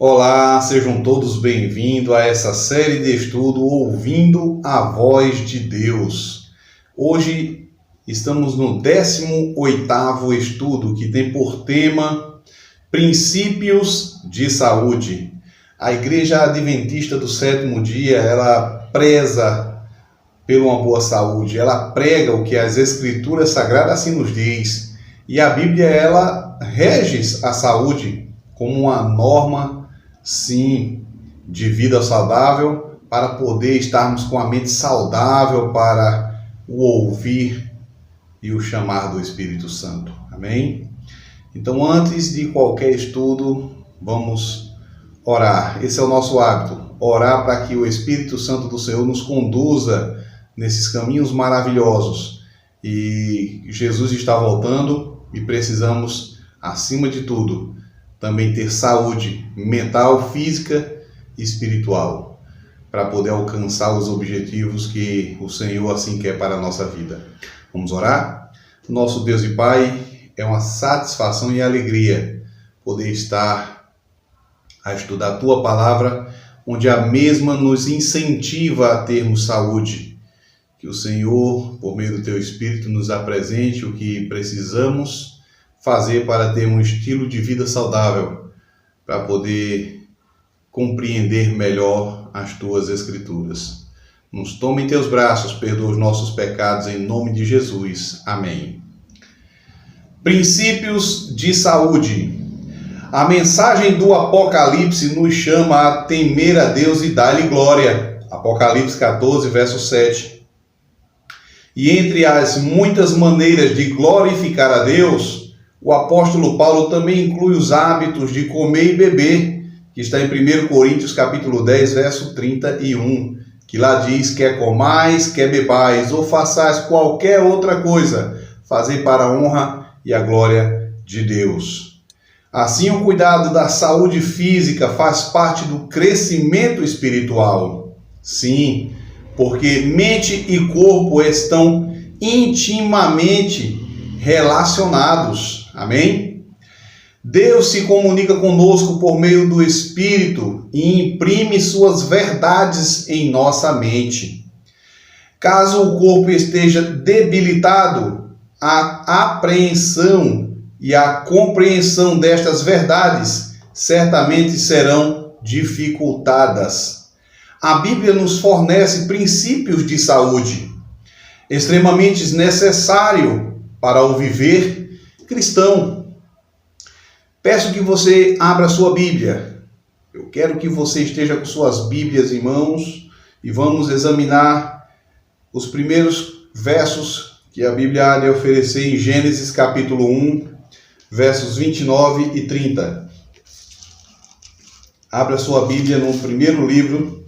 Olá, sejam todos bem-vindos a essa série de estudo Ouvindo a Voz de Deus. Hoje estamos no 18º estudo, que tem por tema Princípios de Saúde. A Igreja Adventista do Sétimo Dia, ela preza por uma boa saúde, ela prega o que as Escrituras Sagradas assim nos diz. E a Bíblia, ela rege a saúde como uma norma, sim, de vida saudável, para poder estarmos com a mente saudável para o ouvir e o chamar do Espírito Santo. Amém? Então, antes de qualquer estudo, vamos orar. Esse é o nosso hábito, orar para que o Espírito Santo do Senhor nos conduza nesses caminhos maravilhosos. E Jesus está voltando e precisamos, acima de tudo, também ter saúde mental, física e espiritual, para poder alcançar os objetivos que o Senhor assim quer para a nossa vida. Vamos orar? Nosso Deus e Pai, é uma satisfação e alegria poder estar a estudar a Tua Palavra, onde a mesma nos incentiva a termos saúde. Que o Senhor, por meio do Teu Espírito, nos apresente o que precisamos fazer para ter um estilo de vida saudável, para poder compreender melhor as Tuas Escrituras. Nos tome em Teus braços, perdoa os nossos pecados, em nome de Jesus. Amém. Princípios de saúde. A mensagem do Apocalipse nos chama a temer a Deus e dar-lhe glória. Apocalipse 14, verso 7. E entre as muitas maneiras de glorificar a Deus, o apóstolo Paulo também inclui os hábitos de comer e beber, que está em 1 Coríntios capítulo 10, verso 31, que lá diz: quer comais, quer bebais, ou façais qualquer outra coisa, fazei para a honra e a glória de Deus. Assim, o cuidado da saúde física faz parte do crescimento espiritual. Sim, porque mente e corpo estão intimamente relacionados. Amém? Deus se comunica conosco por meio do Espírito e imprime suas verdades em nossa mente. Caso o corpo esteja debilitado, a apreensão e a compreensão destas verdades certamente serão dificultadas. A Bíblia nos fornece princípios de saúde, extremamente necessário para o viver cristão. Peço que você abra sua Bíblia. Eu quero que você esteja com suas Bíblias em mãos e vamos examinar os primeiros versos que a Bíblia há de oferecer em Gênesis capítulo 1, versos 29 e 30. Abra sua Bíblia no primeiro livro,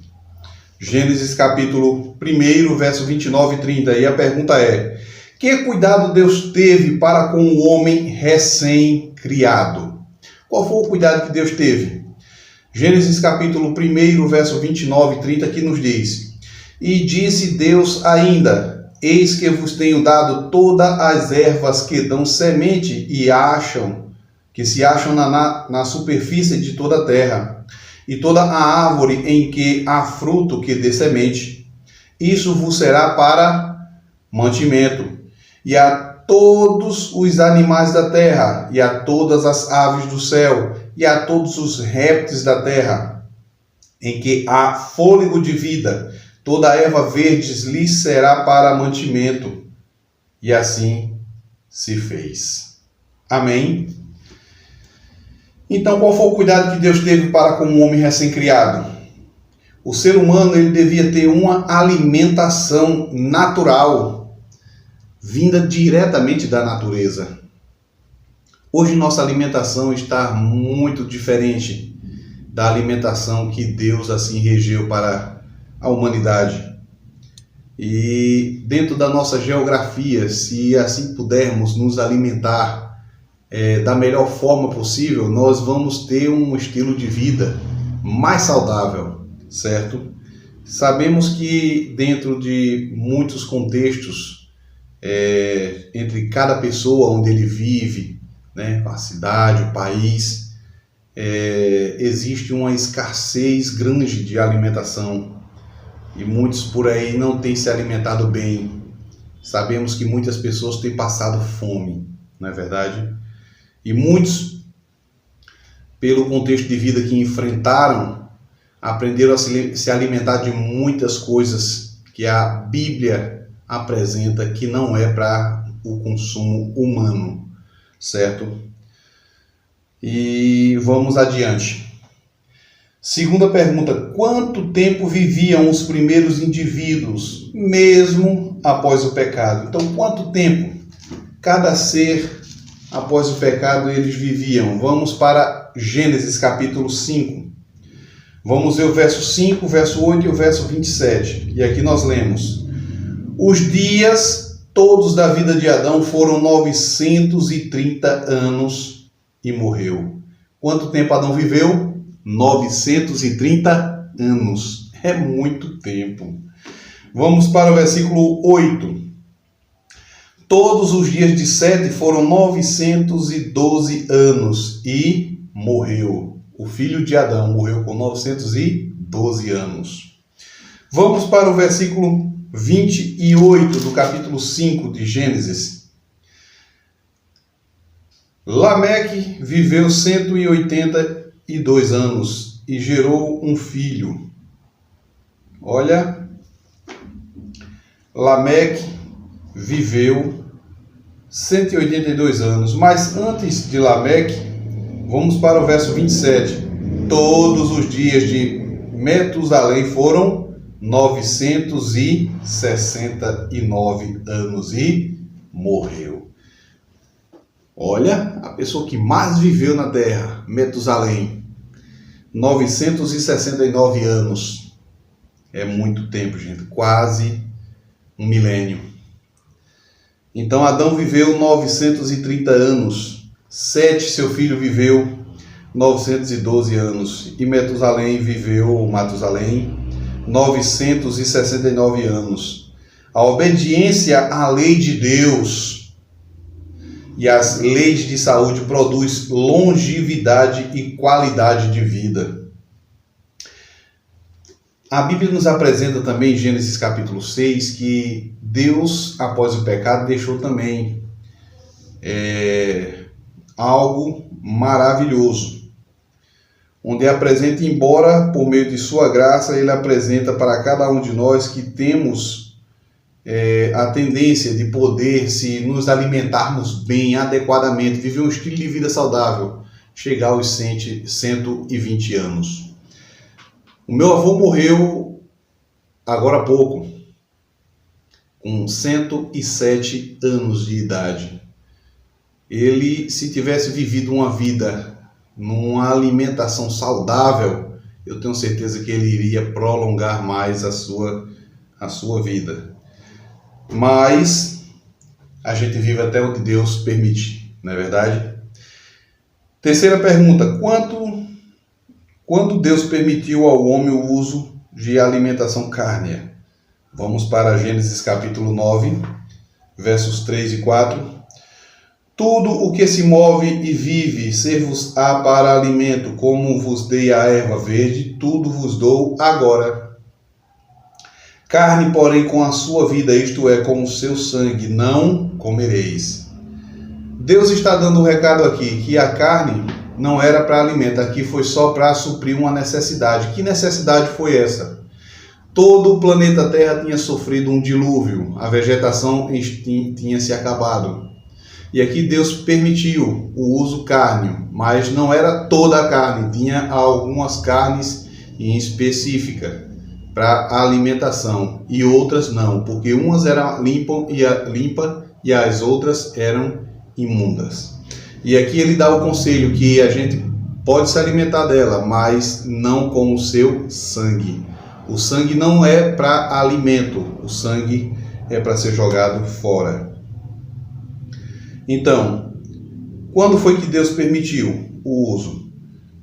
Gênesis capítulo 1, verso 29 e 30. E a pergunta é: que cuidado Deus teve para com o homem recém-criado? Qual foi o cuidado que Deus teve? Gênesis capítulo 1, verso 29 e 30, que nos diz: e disse Deus ainda: eis que vos tenho dado todas as ervas que dão semente que se acham na superfície de toda a terra, e toda a árvore em que há fruto que dê semente. Isso vos será para mantimento. E a todos os animais da terra, e a todas as aves do céu, e a todos os répteis da terra, em que há fôlego de vida, toda a erva verde lhes será para mantimento. E assim se fez. Amém? Então, qual foi o cuidado que Deus teve para com o homem recém-criado? O ser humano, ele devia ter uma alimentação natural, vinda diretamente da natureza. Hoje nossa alimentação está muito diferente da alimentação que Deus assim regeu para a humanidade. E dentro da nossa geografia, se assim pudermos nos alimentar da melhor forma possível, nós vamos ter um estilo de vida mais saudável, certo? Sabemos que dentro de muitos contextos, entre cada pessoa onde ele vive, né, a cidade, o país, existe uma escassez grande de alimentação e muitos por aí não têm se alimentado bem. Sabemos que muitas pessoas têm passado fome, não é verdade? E muitos, pelo contexto de vida que enfrentaram, aprenderam a se alimentar de muitas coisas que a Bíblia apresenta que não é para o consumo humano, certo? E vamos adiante. Segunda pergunta: quanto tempo viviam os primeiros indivíduos, mesmo após o pecado? Então, quanto tempo cada ser após o pecado eles viviam? Vamos para Gênesis capítulo 5. Vamos ver o verso 5, o verso 8 e o verso 27. E aqui nós lemos: os dias todos da vida de Adão foram 930 anos e morreu. Quanto tempo Adão viveu? 930 anos. É muito tempo. Vamos para o versículo 8. Todos os dias de Sete foram 912 anos e morreu. O filho de Adão morreu com 912 anos. Vamos para o versículo 28 do capítulo 5 de Gênesis. Lameque viveu 182 anos e gerou um filho. Olha, Lameque viveu 182 anos, mas antes de Lameque, vamos para o verso 27. Todos os dias de Metusalém foram 969 anos e morreu. Olha, a pessoa que mais viveu na terra, Metusalém, 969 anos. É muito tempo, gente, quase um milênio. Então Adão viveu 930 anos, Sete, seu filho, viveu 912 anos e Matusalém 969 anos. A obediência à lei de Deus e as leis de saúde produz longevidade e qualidade de vida. A Bíblia nos apresenta também em Gênesis capítulo 6 que Deus, após o pecado, deixou também algo maravilhoso, onde apresenta, embora por meio de sua graça, ele apresenta para cada um de nós que temos a tendência de poder, se nos alimentarmos bem, adequadamente, viver um estilo de vida saudável, chegar aos 120 anos. O meu avô morreu agora há pouco, com 107 anos de idade. Ele, se tivesse vivido uma vida numa alimentação saudável, eu tenho certeza que ele iria prolongar mais a sua vida. Mas a gente vive até onde Deus permite, não é verdade? Terceira pergunta: quando Deus permitiu ao homem o uso de alimentação cárnea? Vamos para Gênesis capítulo 9, versos 3 e 4. Tudo o que se move e vive, ser-vos-á para alimento, como vos dei a erva verde, tudo vos dou agora. Carne, porém, com a sua vida, isto é, com o seu sangue, não comereis. Deus está dando um recado aqui, que a carne não era para alimento, aqui foi só para suprir uma necessidade. Que necessidade foi essa? Todo o planeta Terra tinha sofrido um dilúvio, a vegetação tinha se acabado. E aqui Deus permitiu o uso cárneo, mas não era toda a carne, tinha algumas carnes em específica para alimentação e outras não, porque umas eram limpas e as outras eram imundas. E aqui ele dá o conselho que a gente pode se alimentar dela, mas não com o seu sangue. O sangue não é para alimento, o sangue é para ser jogado fora. Então, quando foi que Deus permitiu o uso?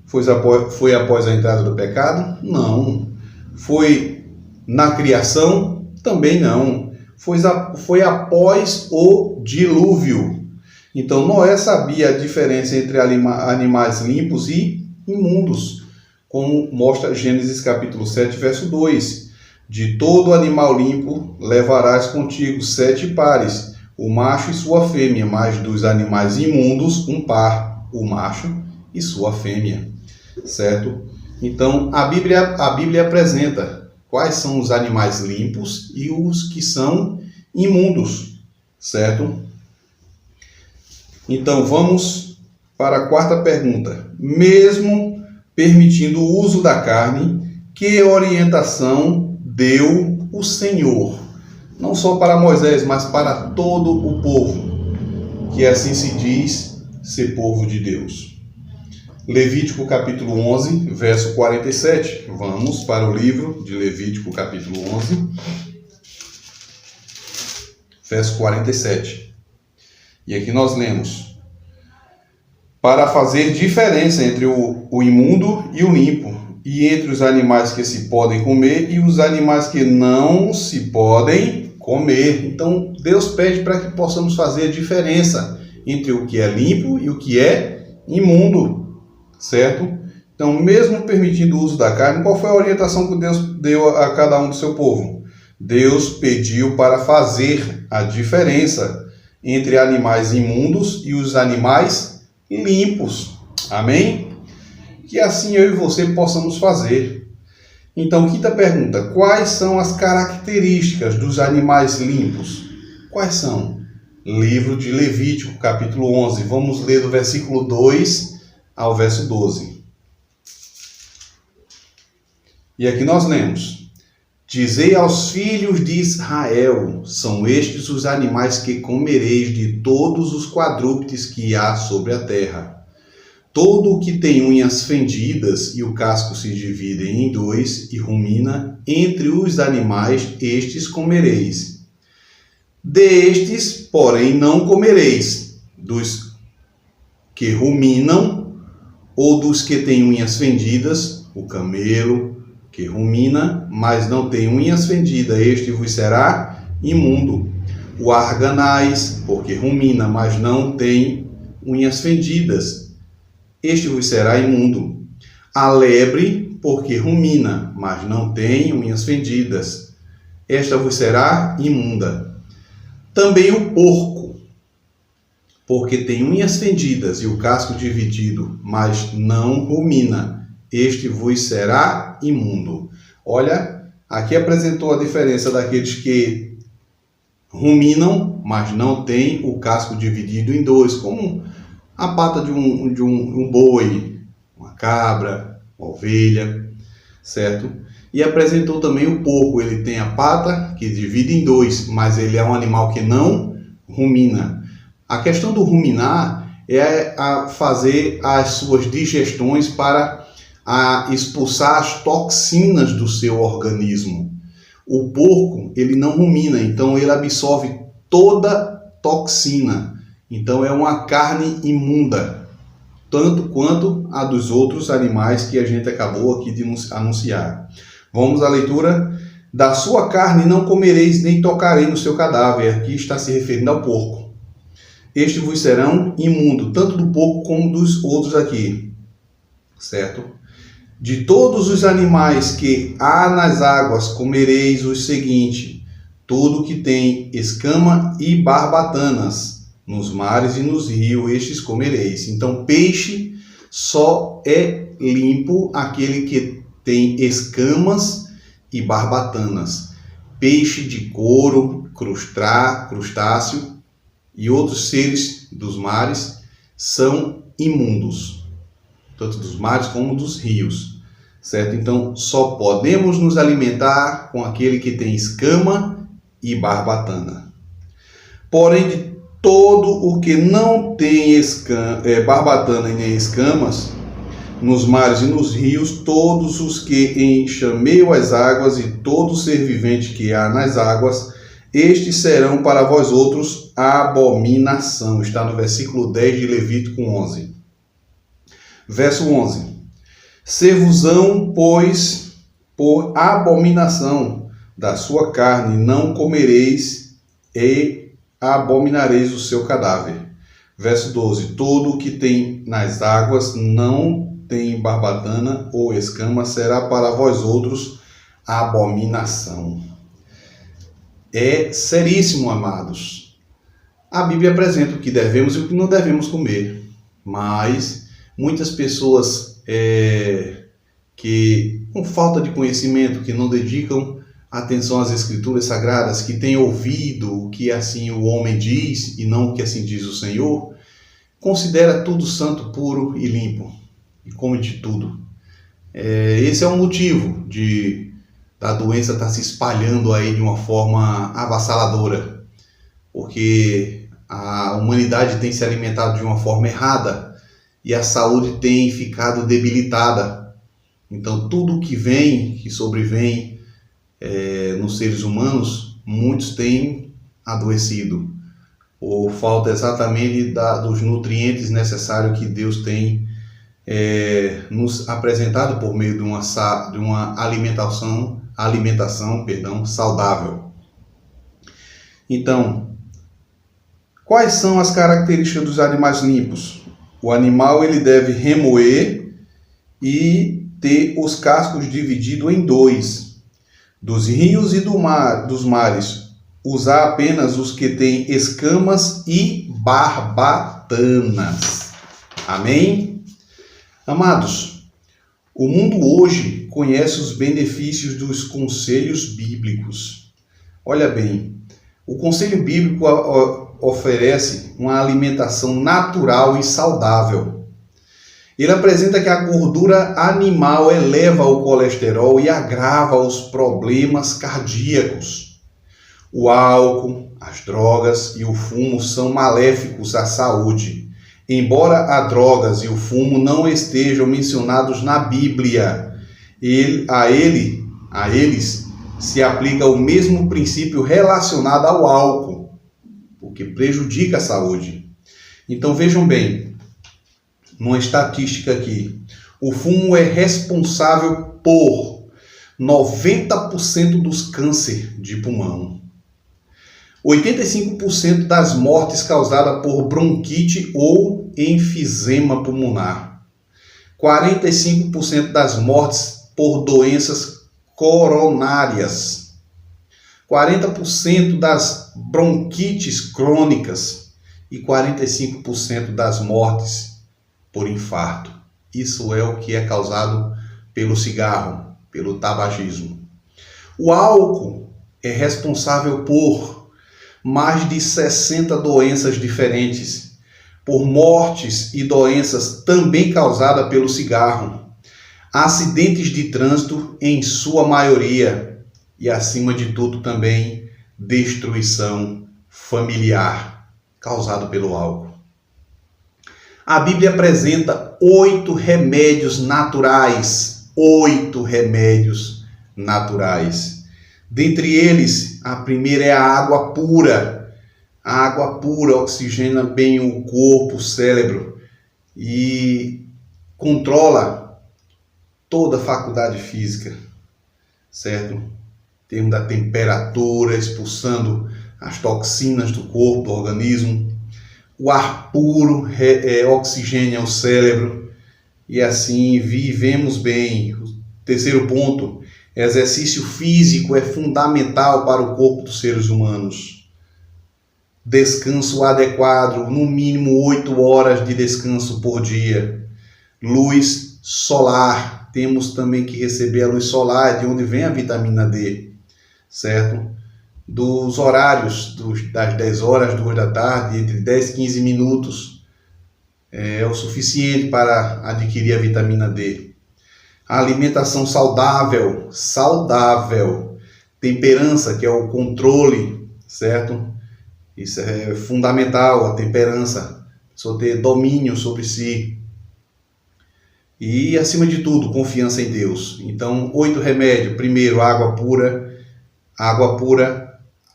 Foi após a entrada do pecado? Não. Foi na criação? Também não. Foi após o dilúvio. Então Noé sabia a diferença entre animais limpos e imundos, como mostra Gênesis capítulo 7, verso 2. De todo animal limpo levarás contigo 7 pares, o macho e sua fêmea, mas dos animais imundos, um par, o macho e sua fêmea. Certo? Então, a Bíblia apresenta quais são os animais limpos e os que são imundos. Certo? Então, vamos para a quarta pergunta. Mesmo permitindo o uso da carne, que orientação deu o Senhor? Não só para Moisés, mas para todo o povo, que assim se diz ser povo de Deus. Levítico capítulo 11, verso 47. Vamos para o livro de Levítico capítulo 11, verso 47. E aqui nós lemos: para fazer diferença entre o imundo e o limpo, e entre os animais que se podem comer e os animais que não se podem comer. Então, Deus pede para que possamos fazer a diferença entre o que é limpo e o que é imundo, certo? Então, mesmo permitindo o uso da carne, qual foi a orientação que Deus deu a cada um do seu povo? Deus pediu para fazer a diferença entre animais imundos e os animais limpos. Amém? Que assim eu e você possamos fazer. Então, quinta pergunta: quais são as características dos animais limpos? Quais são? Livro de Levítico, capítulo 11. Vamos ler do versículo 2 ao verso 12. E aqui nós lemos: dizei aos filhos de Israel, são estes os animais que comereis de todos os quadrúpedes que há sobre a terra. Todo o que tem unhas fendidas e o casco se divide em dois e rumina, entre os animais, estes comereis. Destes, porém, não comereis, dos que ruminam, ou dos que têm unhas fendidas, o camelo, que rumina, mas não tem unhas fendidas, este vos será imundo. O arganaz, porque rumina, mas não tem unhas fendidas, este vos será imundo. A lebre, porque rumina, mas não tem unhas fendidas, esta vos será imunda. Também o porco, porque tem unhas fendidas e o casco dividido, mas não rumina, este vos será imundo. Olha, aqui apresentou a diferença daqueles que ruminam, mas não tem o casco dividido em dois, como a pata de um boi, uma cabra, uma ovelha, certo? E apresentou também o porco. Ele tem a pata que divide em dois, mas ele é um animal que não rumina. A questão do ruminar é a fazer as suas digestões para expulsar as toxinas do seu organismo. O porco, ele não rumina, então ele absorve toda toxina. Então é uma carne imunda, tanto quanto a dos outros animais que a gente acabou aqui de anunciar. Vamos à leitura. Da sua carne não comereis, nem tocareis no seu cadáver. Aqui está se referindo ao porco. Estes vos serão imundo, tanto do porco como dos outros aqui. Certo? De todos os animais que há nas águas comereis o seguinte: todo que tem escama e barbatanas. Nos mares e nos rios estes comereis. Então, peixe só é limpo aquele que tem escamas e barbatanas. Peixe de couro, crustáceo e outros seres dos mares são imundos, tanto dos mares como dos rios. Certo? Então, só podemos nos alimentar com aquele que tem escama e barbatana. Porém, de todo o que não tem barbatana e nem escamas, nos mares e nos rios, todos os que enxameiam as águas e todo ser vivente que há nas águas, estes serão para vós outros abominação. Está no versículo 10 de Levítico 11. Verso 11. Ser-vos-ão, pois, por abominação da sua carne, não comereis e abominareis o seu cadáver. Verso 12. Todo o que tem nas águas não tem barbatana ou escama será para vós outros abominação. É seríssimo, amados. A Bíblia apresenta o que devemos e o que não devemos comer, mas muitas pessoas que com falta de conhecimento, que não dedicam atenção às Escrituras Sagradas, que têm ouvido o que assim o homem diz e não o que assim diz o Senhor, considera tudo santo, puro e limpo e come de tudo. Esse é o motivo da doença estar se espalhando aí de uma forma avassaladora, porque a humanidade tem se alimentado de uma forma errada e a saúde tem ficado debilitada. Então tudo que sobrevém nos seres humanos, muitos têm adoecido, ou falta exatamente dos nutrientes necessários que Deus tem nos apresentado por meio de uma alimentação saudável. Então, quais são as características dos animais limpos? O animal ele deve remoer e ter os cascos divididos em dois. Dos rios e dos mares, usar apenas os que têm escamas e barbatanas. Amém? Amados, o mundo hoje conhece os benefícios dos conselhos bíblicos. Olha bem, o conselho bíblico oferece uma alimentação natural e saudável. Ele apresenta que a gordura animal eleva o colesterol e agrava os problemas cardíacos. O álcool, as drogas e o fumo são maléficos à saúde. Embora as drogas e o fumo não estejam mencionados na Bíblia, a eles se aplica o mesmo princípio relacionado ao álcool, porque prejudica a saúde. Então vejam bem, numa estatística aqui, o fumo é responsável por 90% dos cânceres de pulmão, 85% das mortes causadas por bronquite ou enfisema pulmonar, 45% das mortes por doenças coronárias, 40% das bronquites crônicas e 45% das mortes por infarto. Isso é o que é causado pelo cigarro, pelo tabagismo. O álcool é responsável por mais de 60 doenças diferentes, por mortes e doenças também causadas pelo cigarro, acidentes de trânsito em sua maioria e, acima de tudo, também destruição familiar causada pelo álcool. A Bíblia apresenta 8 remédios naturais. 8 remédios naturais. Dentre eles, a primeira é a água pura. A água pura oxigena bem o corpo, o cérebro e controla toda a faculdade física, certo? Em termos da temperatura, expulsando as toxinas do corpo, do organismo. O ar puro oxigena o cérebro e assim vivemos bem. O terceiro ponto, exercício físico é fundamental para o corpo dos seres humanos. Descanso adequado, no mínimo 8 horas de descanso por dia. Luz solar, temos também que receber a luz solar, de onde vem a vitamina D, certo? Dos horários, das 10 horas, 2 da tarde, entre 10 e 15 minutos, é o suficiente para adquirir a vitamina D. A alimentação saudável, temperança, que é o controle, certo? Isso é fundamental, a temperança, só ter domínio sobre si. E, acima de tudo, confiança em Deus. Então, 8 remédios. Primeiro, água pura,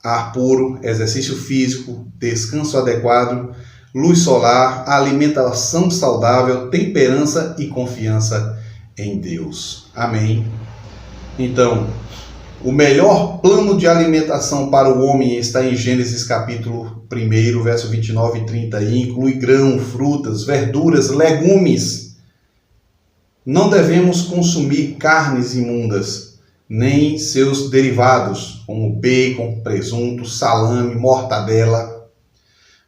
ar puro, exercício físico, descanso adequado, luz solar, alimentação saudável, temperança e confiança em Deus. Amém? Então, o melhor plano de alimentação para o homem está em Gênesis capítulo 1, verso 29 e 30, e inclui grão, frutas, verduras, legumes. Não devemos consumir carnes imundas, nem seus derivados, como bacon, presunto, salame, mortadela,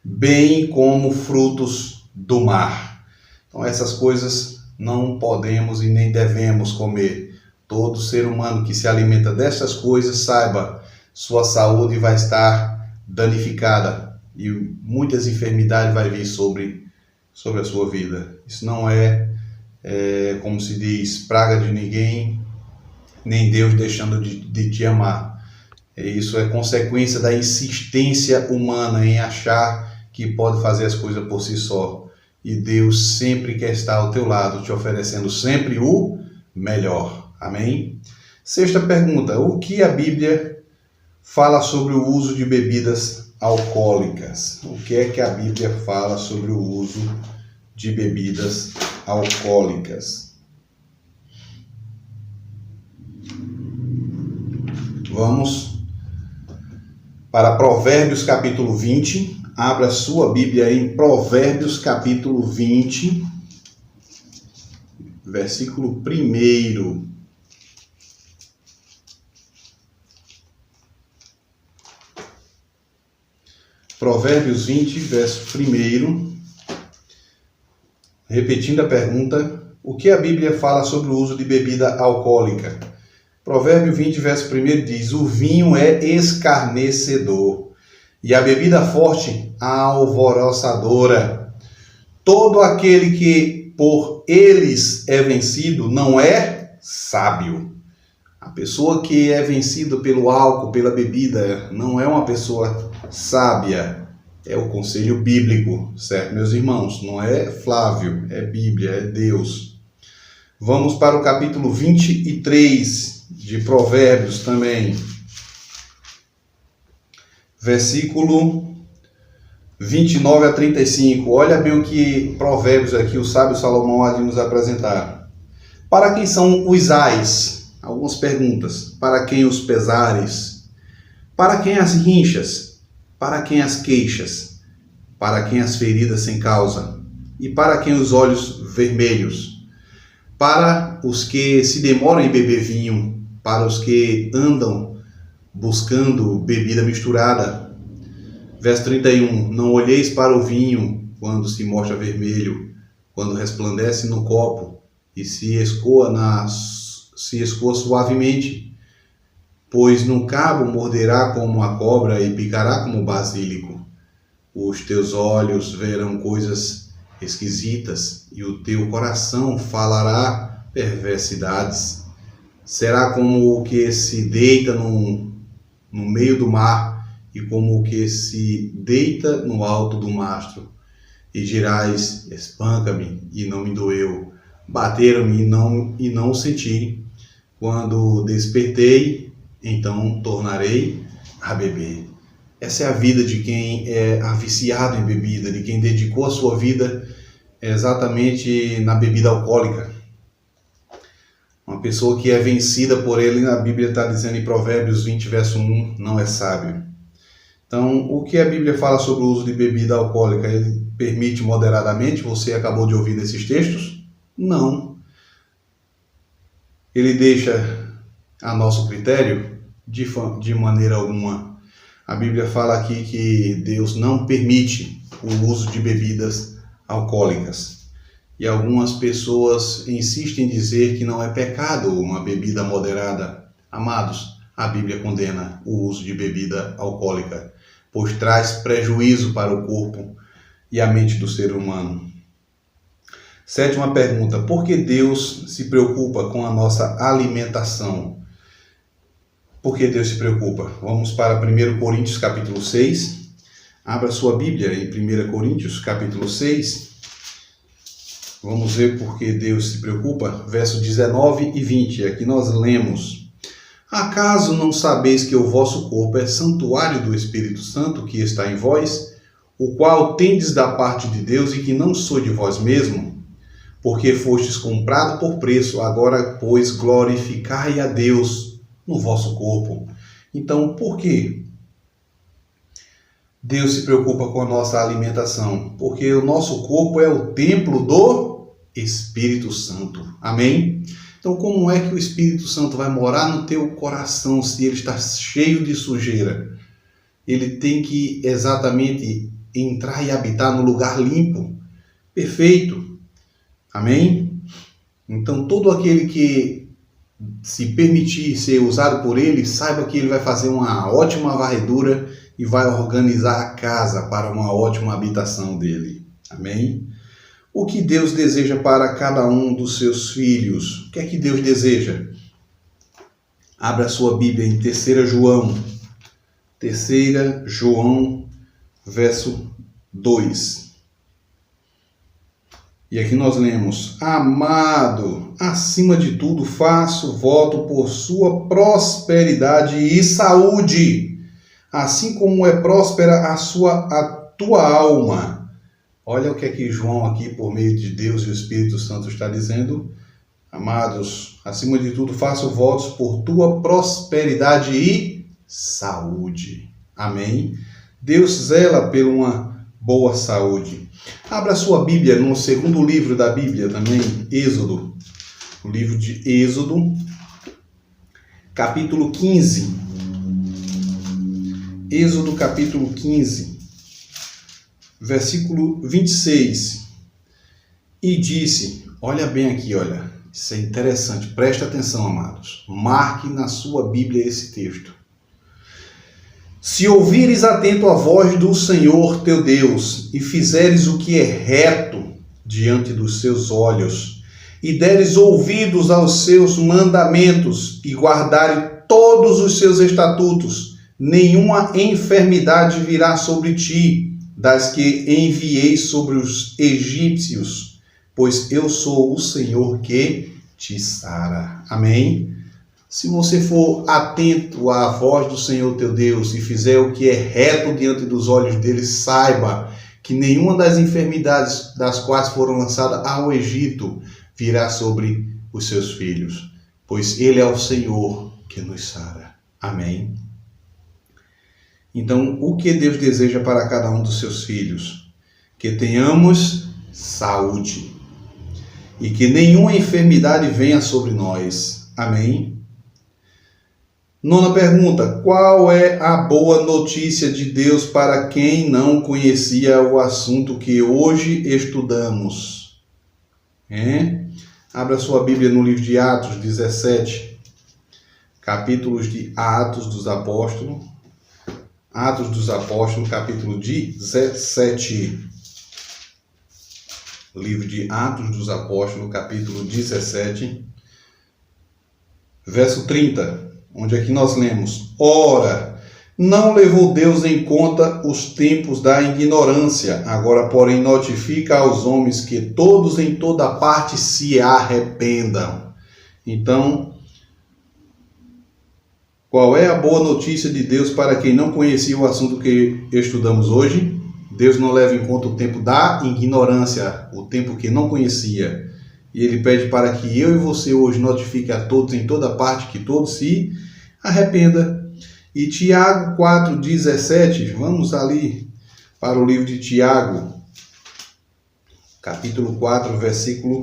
bem como frutos do mar. Então essas coisas não podemos e nem devemos comer. Todo ser humano que se alimenta dessas coisas, saiba, sua saúde vai estar danificada e muitas enfermidades vai vir sobre a sua vida. Isso não é, como se diz, praga de ninguém, nem Deus deixando de te amar. Isso é consequência da insistência humana em achar que pode fazer as coisas por si só. E Deus sempre quer estar ao teu lado, te oferecendo sempre o melhor. Amém? Sexta pergunta: o que a Bíblia fala sobre o uso de bebidas alcoólicas? O que é que a Bíblia fala sobre o uso de bebidas alcoólicas? Vamos para Provérbios capítulo 20. Abra sua Bíblia em Provérbios capítulo 20, versículo 1. Provérbios 20, verso 1. Repetindo a pergunta: o que a Bíblia fala sobre o uso de bebida alcoólica? Provérbio 20, verso 1 diz: o vinho é escarnecedor e a bebida forte alvoroçadora. Todo aquele que por eles é vencido não é sábio. A pessoa que é vencida pelo álcool, pela bebida, não é uma pessoa sábia. É o conselho bíblico, certo, meus irmãos? Não é Flávio, é Bíblia, é Deus. Vamos para o capítulo 23 de Provérbios também. Versículo 29 a 35. Olha bem o que Provérbios aqui, o sábio Salomão há de nos apresentar. Para quem são os ais? Algumas perguntas. Para quem os pesares? Para quem as rinchas? Para quem as queixas? Para quem as feridas sem causa? E para quem os olhos vermelhos? Para os que se demoram em beber vinho? Para os que andam buscando bebida misturada? Verso 31. Não olheis para o vinho quando se mostra vermelho, quando resplandece no copo e se escoa suavemente, pois no cabo morderá como a cobra e picará como o basílico. Os teus olhos verão coisas esquisitas e o teu coração falará perversidades. Será como o que se deita no meio do mar e como o que se deita no alto do mastro. E dirás: espanca-me, e não me doeu. Bateram-me e não senti. Quando despertei, então tornarei a beber. Essa é a vida de quem é viciado em bebida, de quem dedicou a sua vida exatamente na bebida alcoólica. Uma pessoa que é vencida por ele, a Bíblia está dizendo em Provérbios 20, verso 1, não é sábio. Então, o que a Bíblia fala sobre o uso de bebida alcoólica? Ele permite moderadamente? Você acabou de ouvir nesses textos? Não. Ele deixa a nosso critério? De maneira alguma. A Bíblia fala aqui que Deus não permite o uso de bebidas alcoólicas. E algumas pessoas insistem em dizer que não é pecado uma bebida moderada. Amados, a Bíblia condena o uso de bebida alcoólica, pois traz prejuízo para o corpo e a mente do ser humano. Sétima pergunta: por que Deus se preocupa com a nossa alimentação? Por que Deus se preocupa? Vamos para 1 Coríntios capítulo 6. Abra sua Bíblia em 1 Coríntios capítulo 6. Vamos ver por que Deus se preocupa. Versos 19 e 20. Aqui nós lemos: acaso não sabeis que o vosso corpo é santuário do Espírito Santo que está em vós, o qual tendes da parte de Deus e que não sois de vós mesmo? Porque fostes comprado por preço, agora, pois, glorificai a Deus no vosso corpo. Então, por quê? Deus se preocupa com a nossa alimentação? Porque o nosso corpo é o templo do Espírito Santo. Amém? Então, como é que o Espírito Santo vai morar no teu coração se ele está cheio de sujeira? Ele tem que exatamente entrar e habitar no lugar limpo, perfeito. Amém? Então, todo aquele que se permitir ser usado por ele, saiba que ele vai fazer uma ótima varredura e vai organizar a casa para uma ótima habitação dele. Amém? O que Deus deseja para cada um dos seus filhos? O que é que Deus deseja? Abra a sua Bíblia em 3 João. 3 João, verso 2. E aqui nós lemos: Amado, acima de tudo faço voto por sua prosperidade e saúde, assim como é próspera a tua alma. Olha o que é que João aqui, por meio de Deus e o Espírito Santo, está dizendo. Amados, acima de tudo faço votos por tua prosperidade e saúde. Amém? Deus zela por uma boa saúde. Abra sua Bíblia no segundo livro da Bíblia também, Êxodo. O livro de Êxodo, capítulo 15. Êxodo, capítulo 15. Versículo 26, e disse, olha bem aqui, olha, isso é interessante, presta atenção, amados, marque na sua Bíblia esse texto. Se ouvires atento a voz do Senhor teu Deus, e fizeres o que é reto diante dos seus olhos, e deres ouvidos aos seus mandamentos, e guardares todos os seus estatutos, nenhuma enfermidade virá sobre ti, das que enviei sobre os egípcios, pois eu sou o Senhor que te sara. Amém? Se você for atento à voz do Senhor teu Deus e fizer o que é reto diante dos olhos dele, saiba que nenhuma das enfermidades das quais foram lançadas ao Egito virá sobre os seus filhos, pois ele é o Senhor que nos sara. Amém? Então, o que Deus deseja para cada um dos seus filhos? Que tenhamos saúde e que nenhuma enfermidade venha sobre nós. Amém? Nona pergunta: qual é a boa notícia de Deus para quem não conhecia o assunto que hoje estudamos? Abra sua Bíblia no livro de Atos 17, capítulos de Atos dos Apóstolos. Atos dos Apóstolos, capítulo 17. Livro de Atos dos Apóstolos, capítulo 17, verso 30, onde aqui nós lemos: Ora, não levou Deus em conta os tempos da ignorância, agora, porém, notifica aos homens que todos em toda parte se arrependam. Então, qual é a boa notícia de Deus para quem não conhecia o assunto que estudamos hoje? Deus não leva em conta o tempo da ignorância, o tempo que não conhecia. E Ele pede para que eu e você hoje notifique a todos em toda parte que todos se arrependam. E Tiago 4,17, vamos ali para o livro de Tiago, capítulo 4, versículo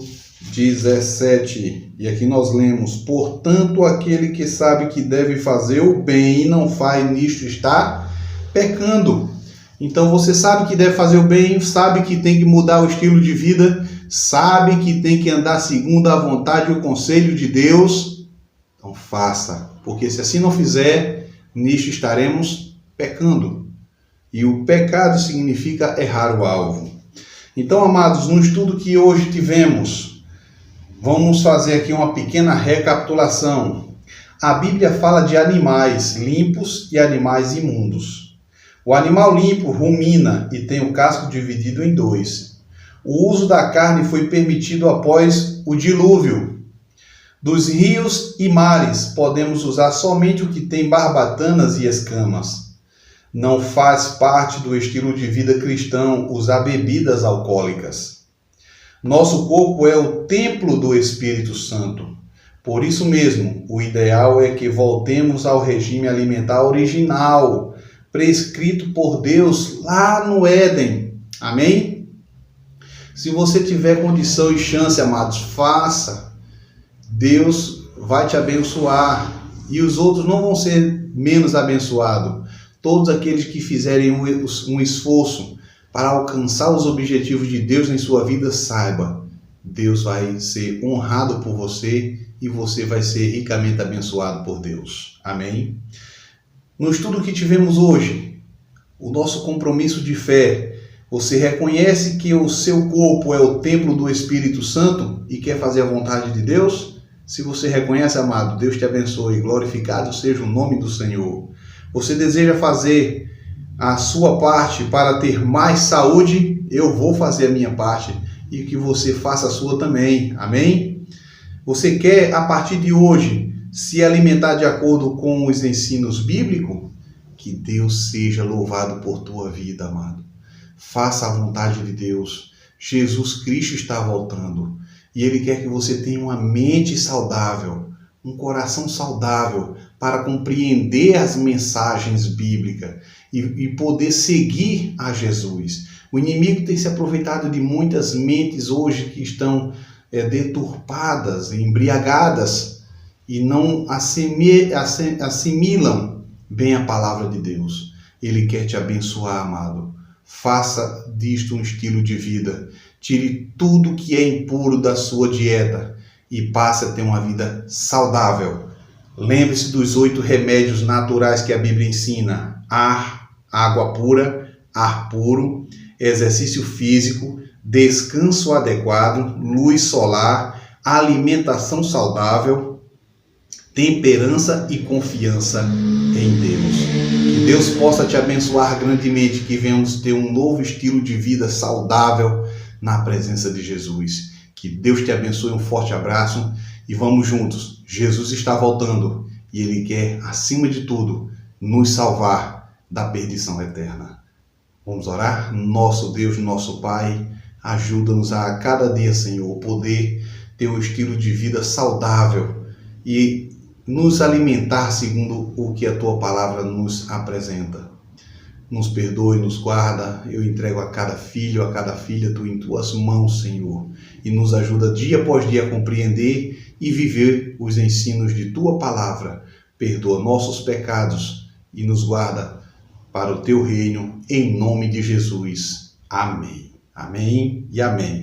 17, e aqui nós lemos: portanto, aquele que sabe que deve fazer o bem e não faz, nisto está pecando. Então você sabe que deve fazer o bem, sabe que tem que mudar o estilo de vida, sabe que tem que andar segundo a vontade e o conselho de Deus, então faça, porque se assim não fizer, nisto estaremos pecando. E o pecado significa errar o alvo. Então, amados, no estudo que hoje tivemos, vamos fazer aqui uma pequena recapitulação. A Bíblia fala de animais limpos e animais imundos. O animal limpo rumina e tem o casco dividido em dois. O uso da carne foi permitido após o dilúvio. Dos rios e mares, podemos usar somente o que tem barbatanas e escamas. Não faz parte do estilo de vida cristão usar bebidas alcoólicas. Nosso corpo é o templo do Espírito Santo. Por isso mesmo, o ideal é que voltemos ao regime alimentar original, prescrito por Deus lá no Éden. Amém? Se você tiver condição e chance, amados, faça. Deus vai te abençoar e os outros não vão ser menos abençoados. Todos aqueles que fizerem um esforço para alcançar os objetivos de Deus em sua vida, saiba, Deus vai ser honrado por você e você vai ser ricamente abençoado por Deus. Amém? No estudo que tivemos hoje, o nosso compromisso de fé, você reconhece que o seu corpo é o templo do Espírito Santo e quer fazer a vontade de Deus? Se você reconhece, amado, Deus te abençoe, glorificado seja o nome do Senhor. Você deseja fazer a sua parte para ter mais saúde? Eu vou fazer a minha parte e que você faça a sua também. Amém? Você quer, a partir de hoje, se alimentar de acordo com os ensinos bíblicos? Que Deus seja louvado por tua vida, amado. Faça a vontade de Deus. Jesus Cristo está voltando e Ele quer que você tenha uma mente saudável, um coração saudável para compreender as mensagens bíblicas e poder seguir a Jesus. O inimigo tem se aproveitado de muitas mentes hoje que estão deturpadas, embriagadas e não assimilam bem a palavra de Deus. Ele quer te abençoar, amado. Faça disto um estilo de vida. Tire tudo que é impuro da sua dieta e passe a ter uma vida saudável. Lembre-se dos 8 remédios naturais que a Bíblia ensina: ar, água pura, ar puro, exercício físico, descanso adequado, luz solar, alimentação saudável, temperança e confiança em Deus. Que Deus possa te abençoar grandemente, que venhamos ter um novo estilo de vida saudável na presença de Jesus. Que Deus te abençoe, um forte abraço e vamos juntos. Jesus está voltando e Ele quer, acima de tudo, nos salvar da perdição eterna. Vamos orar? Nosso Deus, nosso Pai, ajuda-nos a cada dia, Senhor, poder ter um estilo de vida saudável e nos alimentar segundo o que a Tua palavra nos apresenta. Nos perdoe, nos guarda. Eu entrego a cada filho, a cada filha Tu em Tuas mãos, Senhor, e nos ajuda dia após dia a compreender e viver os ensinos de Tua palavra. Perdoa nossos pecados e nos guarda para o Teu reino, em nome de Jesus. Amém. Amém e amém.